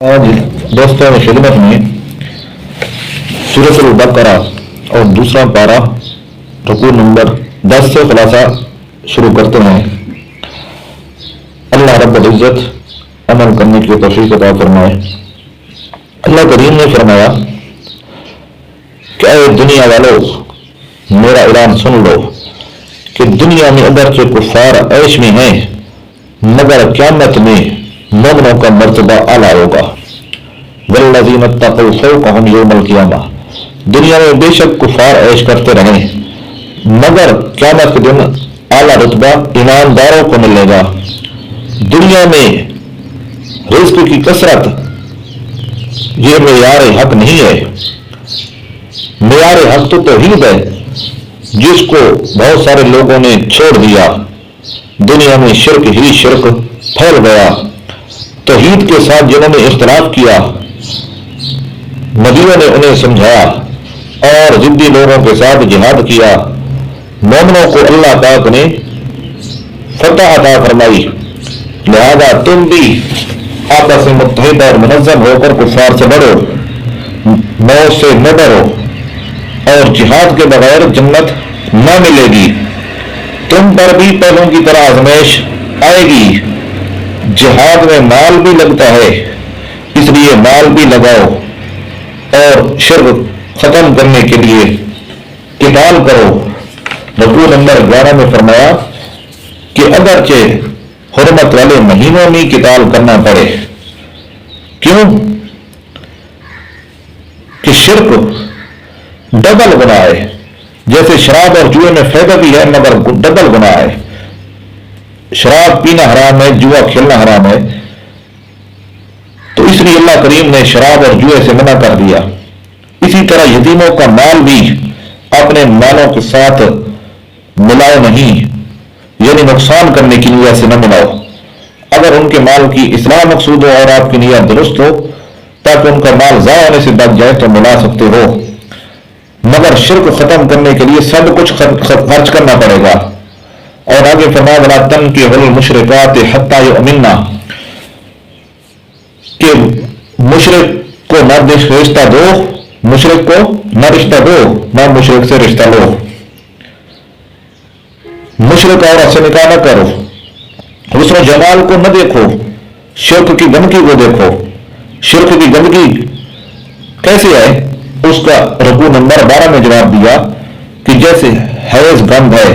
آج دوستوں کی خدمت میں سورۃ البقرہ اور دوسرا پارہ رکوع نمبر 10 سے خلاصہ شروع کرتے ہیں۔ اللہ رب العزت عمل کرنے کی توفیق عطا فرمائے۔ اللہ کریم نے فرمایا کہ اے دنیا والو میرا اعلان سن لو کہ دنیا میں اگرچہ کفار عیش میں ہیں مگر قیامت میں مومنوں کا مرتبہ اعلیٰ ہوگا۔ والذین اتقوا فوقہم یوم القیامہ، دنیا میں بے شک کفار عیش کرتے رہیں مگر قیامت کے دن اعلیٰ رتبہ ایمانداروں کو ملے گا۔ دنیا میں رزق کی کثرت یہ معیار حق نہیں ہے، معیار حق تو توحید ہے جس کو بہت سارے لوگوں نے چھوڑ دیا۔ دنیا میں شرک ہی شرک پھیل گیا۔ توحید کے ساتھ جنہوں نے اختلاف کیا نبیوں نے انہیں سمجھایا اور ضدی لوگوں کے ساتھ جہاد کیا۔ مومنوں کو اللہ پاک نے فتح عطا فرمائی، لہذا تم بھی آپس میں متحد اور منظم ہو کر کفار سے لڑو، موت سے نہ ڈرو، اور جہاد کے بغیر جنت نہ ملے گی۔ تم پر بھی پہلوں کی طرح آزمائش آئے گی۔ جہاد میں مال بھی لگتا ہے، اس لیے مال بھی لگاؤ اور شرک ختم کرنے کے لیے قتال کرو۔ رکوع نمبر 11 میں فرمایا کہ اگرچہ حرمت والے مہینوں میں قتال کرنا پڑے، کیوں کہ شرک ڈبل گناہ ہے۔ جیسے شراب اور جوئے میں فائدہ بھی ہے مگر ڈبل گناہ ہے۔ شراب پینا حرام ہے، جوا کھیلنا حرام ہے، تو اس لیے اللہ کریم نے شراب اور جوئے سے منع کر دیا۔ اسی طرح یتیموں کا مال بھی اپنے مالوں کے ساتھ ملاؤ نہیں، یعنی نقصان کرنے کی نیت سے نہ ملاؤ۔ اگر ان کے مال کی اصلاح مقصود ہو اور آپ کی نیت درست ہو تاکہ ان کا مال ضائع ہونے سے بچ جائے تو ملا سکتے ہو، مگر شرک ختم کرنے کے لیے سب کچھ خرچ کرنا پڑے گا۔ اور آگے فرمایا وَلَا تَنكِحُوا الْمُشْرِكَاتِ حَتَّى يُؤْمِنَّ، کہ مشرک کو نہ رشتہ دو، مشرک کو نہ رشتہ دو، نہ مشرک سے رشتہ لو، مشرک عورت سے نکاح نہ کرو، حسن و جمال کو نہ دیکھو، شرک کی گندگی کو دیکھو۔ شرک کی گندگی کیسے ہے اس کا رکوع نمبر 12 میں جواب دیا کہ جیسے حیض گند ہے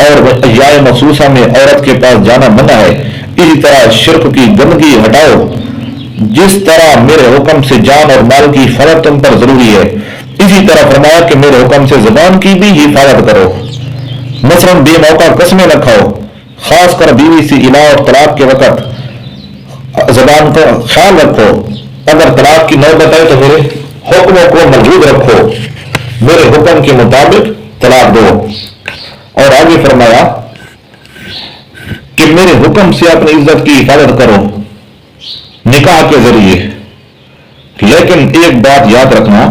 اور اشیاء مخصوصہ میں عورت کے پاس جانا منع ہے، اسی طرح شرک کی گندگی ہٹاؤ۔ جس طرح میرے حکم سے جان اور مال کی حفاظت تم پر ضروری ہے، اسی طرح فرمایا کہ میرے حکم سے زبان کی بھی حفاظت کرو۔ مثلا بے موقع قسمیں نہ کھاؤ، خاص کر بیوی سے الہ اور طلاق کے وقت زبان کا خیال رکھو۔ اگر طلاق کی نوبت آئے تو میرے حکموں کو موجود رکھو، میرے حکم کے مطابق طلاق دو۔ اور آگے فرمایا کہ میرے حکم سے اپنی عزت کی حفاظت کرو نکاح کے ذریعے، لیکن ایک بات یاد رکھنا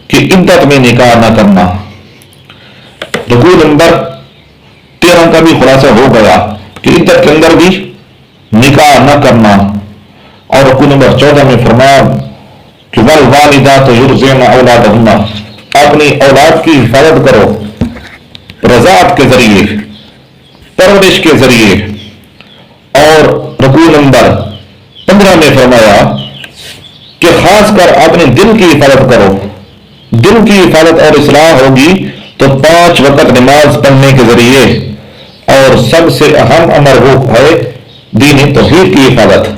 کہ عدت میں نکاح نہ کرنا۔ رکوع نمبر 13 کا بھی خلاصہ ہو گیا کہ عدت کے اندر بھی نکاح نہ کرنا۔ اور رکوع نمبر 14 میں فرمایا کہ والوالدات یرضعن اولادہن، اپنی اولاد کی حفاظت کرو رضاعت کے ذریعے، پرورش کے ذریعے۔ اور رکوع نمبر 15 میں فرمایا کہ خاص کر اپنے دل کی حفاظت کرو۔ دل کی حفاظت اور اصلاح ہوگی تو 5 وقت نماز پڑھنے کے ذریعے، اور سب سے اہم امر وہ ہے دین توحید کی حفاظت۔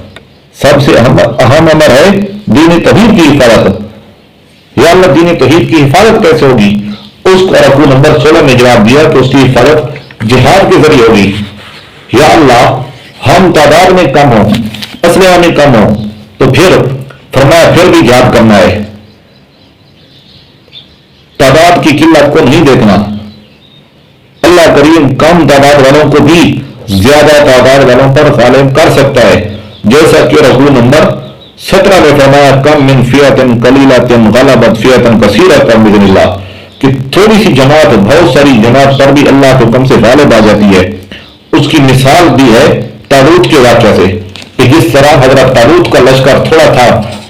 سب سے اہم امر ہے دین توحید کی حفاظت۔ یا اللہ دین توحید کی حفاظت کیسے ہوگی؟ اس کو رکوع نمبر 16 میں جواب دیا کہ اس کی حفاظت جہاد کے ذریعے ہوگی۔ یا اللہ ہم تعداد میں کم ہوں، اسلحہ میں کم ہوں، تو پھر فرمایا پھر بھی جہاد کرنا ہے۔ تعداد کی قلت کو نہیں دیکھنا۔ اللہ کریم کم تعداد والوں کو بھی زیادہ تعداد والوں پر غالب کر سکتا ہے، جیسا کہ رکوع نمبر 17 میں فرمایا کم من فئۃ قلیلۃ غلبت فئۃ کثیرۃ بإذن اللہ، کہ تھوڑی سی جماعت بہت ساری جماعت پر بھی اللہ کے حکم سے غالب آ جاتی ہے۔ اس کی مثال بھی ہے طالوت کے واقعہ سے کہ جس طرح حضرت طالوت کا لشکر تھوڑا تھا